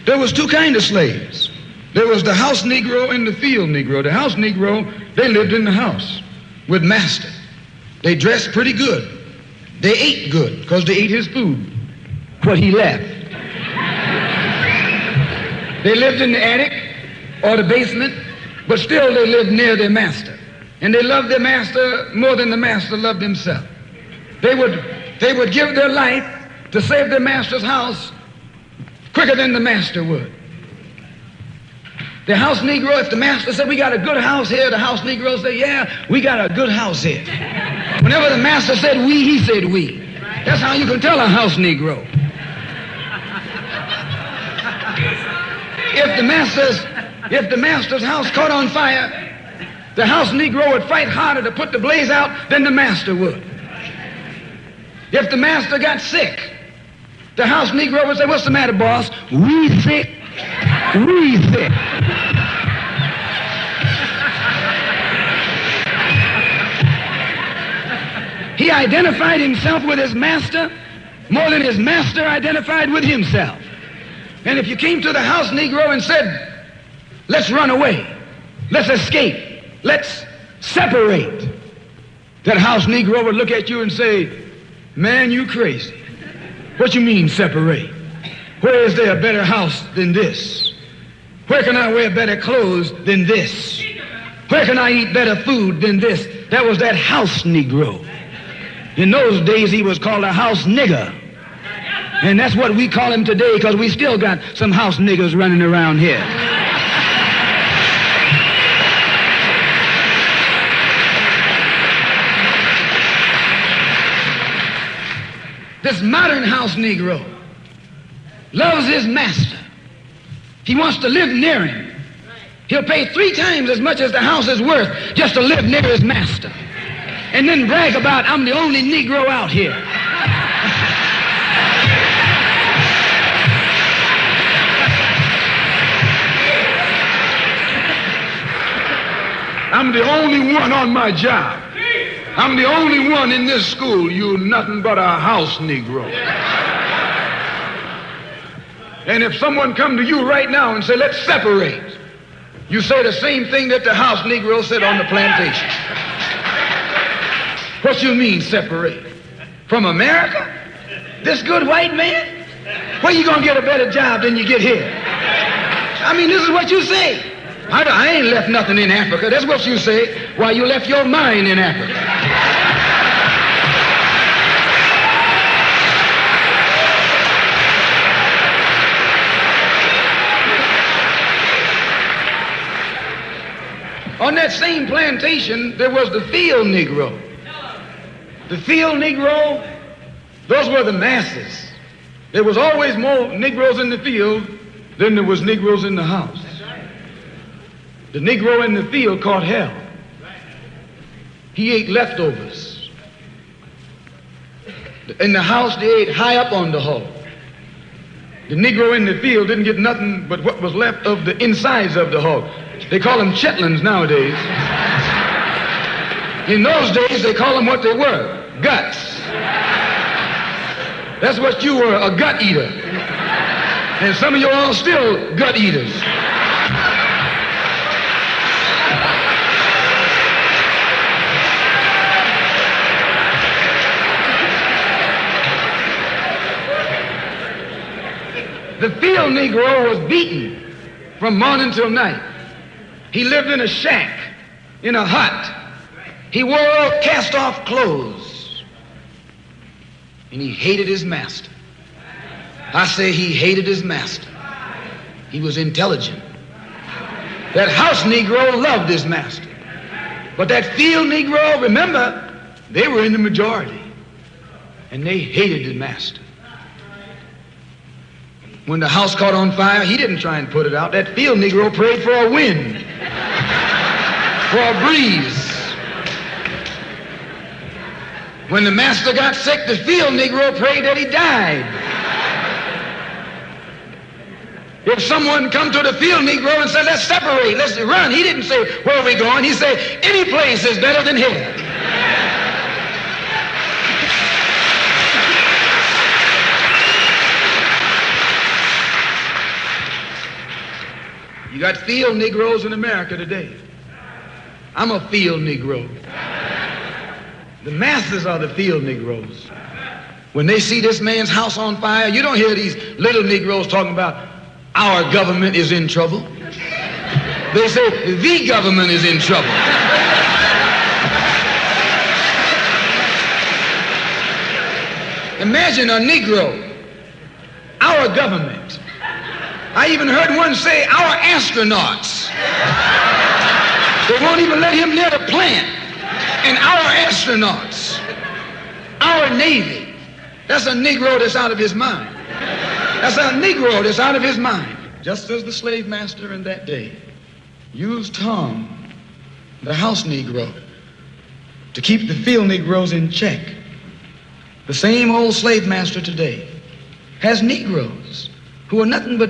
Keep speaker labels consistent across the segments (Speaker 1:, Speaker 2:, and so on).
Speaker 1: There was two kinds of slaves. There was the house Negro and the field Negro. The house Negro, they lived in the house with master. They dressed pretty good. They ate good because they ate his food, what he left. They lived in the attic or the basement, but still they lived near their master. And they loved their master more than the master loved himself. They would give their life to save their master's house quicker than the master would. The house Negro, if the master said, we got a good house here, the house Negro said, yeah, we got a good house here. Whenever the master said we, he said we. That's how you can tell a house Negro. If the master's house caught on fire, the house Negro would fight harder to put the blaze out than the master would. If the master got sick, the house Negro would say, what's the matter, boss? We sick. We sick. He identified himself with his master more than his master identified with himself. And if you came to the house Negro and said, let's run away, let's escape, let's separate, that house Negro would look at you and say, man, you crazy. What you mean separate? Where is there a better house than this? Where can I wear better clothes than this? Where can I eat better food than this? That was that house Negro. In those days, he was called a house nigger. And that's what we call him today because we still got some house niggers running around here. This modern house Negro loves his master. He wants to live near him. He'll pay 3 times as much as the house is worth just to live near his master. And then brag about, I'm the only Negro out here. I'm the only one on my job. I'm the only one in this school. You're nothing but a house Negro. And if someone come to you right now and say, let's separate, you say the same thing that the house Negro said on the plantation. What you mean separate? From America? This good white man? Where you gonna get a better job than you get here? I mean, this is what you say. I ain't left nothing in Africa. That's what you say. Why, you left your mind in Africa. On that same plantation, there was the field Negro. The field Negro, those were the masses. There was always more Negroes in the field than there was Negroes in the house. The Negro in the field caught hell. He ate leftovers. In the house, they ate high up on the hog. The Negro in the field didn't get nothing but what was left of the insides of the hog. They call them chitlins nowadays. In those days, they call them what they were, guts. That's what you were, a gut eater. And some of you all still gut eaters. The field Negro was beaten from morning till night. He lived in a shack, in a hut. He wore cast-off clothes. And he hated his master. I say he hated his master. He was intelligent. That house Negro loved his master. But that field Negro, remember, they were in the majority. And they hated the master. When the house caught on fire, he didn't try and put it out. That field Negro prayed for a wind, for a breeze. When the master got sick, the field Negro prayed that he died. If someone come to the field Negro and said, let's separate, let's run, he didn't say, where are we going? He said, any place is better than here. You got field Negroes in America today. I'm a field Negro. The masses are the field Negroes. When they see this man's house on fire, you don't hear these little Negroes talking about our government is in trouble. They say the government is in trouble. Imagine a Negro, our government. I even heard one say our astronauts. They won't even let him near the plant. And our astronauts, our Navy, that's a Negro that's out of his mind. That's a Negro that's out of his mind. Just as the slave master in that day used Tom, the house Negro, to keep the field Negroes in check, the same old slave master today has Negroes who are nothing but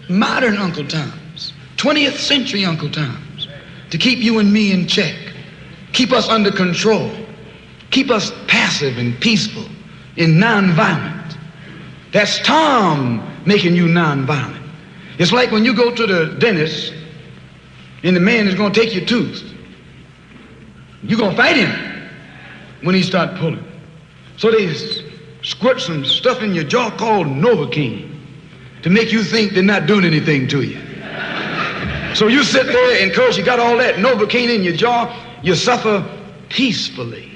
Speaker 1: modern Uncle Toms, 20th century Uncle Toms, to keep you and me in check, keep us under control, keep us passive and peaceful and nonviolent. That's Tom making you nonviolent. It's like when you go to the dentist and the man is going to take your tooth. You're going to fight him when he start pulling. So they squirt some stuff in your jaw called Novocaine to make you think they're not doing anything to you. So you sit there, and because you got all that Novocaine in your jaw, you suffer peacefully.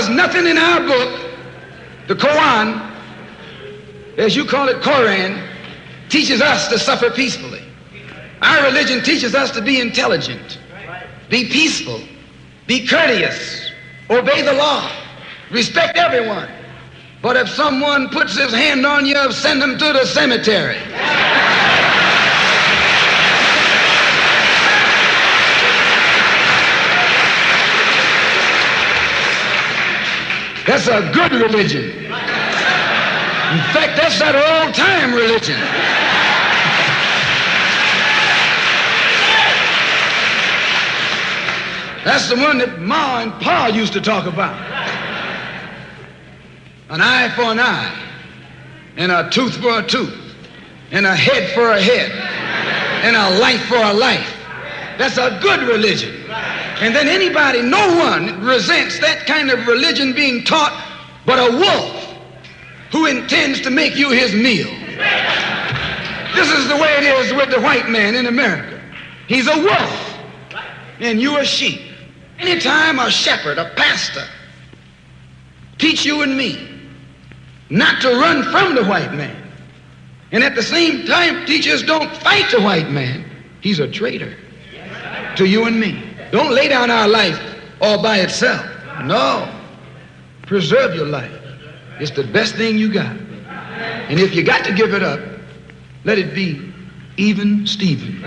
Speaker 1: There's nothing in our book, the Quran, as you call it, Quran, teaches us to suffer peacefully. Our religion teaches us to be intelligent, be peaceful, be courteous, obey the law, respect everyone. But if someone puts his hand on you, send him to the cemetery. That's a good religion. In fact, that's that old-time religion. That's the one that Ma and Pa used to talk about. An eye for an eye, and a tooth for a tooth, and a head for a head, and a life for a life. That's a good religion. And then anybody, no one resents that kind of religion being taught but a wolf who intends to make you his meal. This is the way it is with the white man in America. He's a wolf, and you a sheep. Anytime a shepherd, a pastor, teach you and me not to run from the white man, and at the same time teach us don't fight the white man, he's a traitor to you and me. Don't lay down our life all by itself. No. Preserve your life. It's the best thing you got. And if you got to give it up, let it be even Stephen.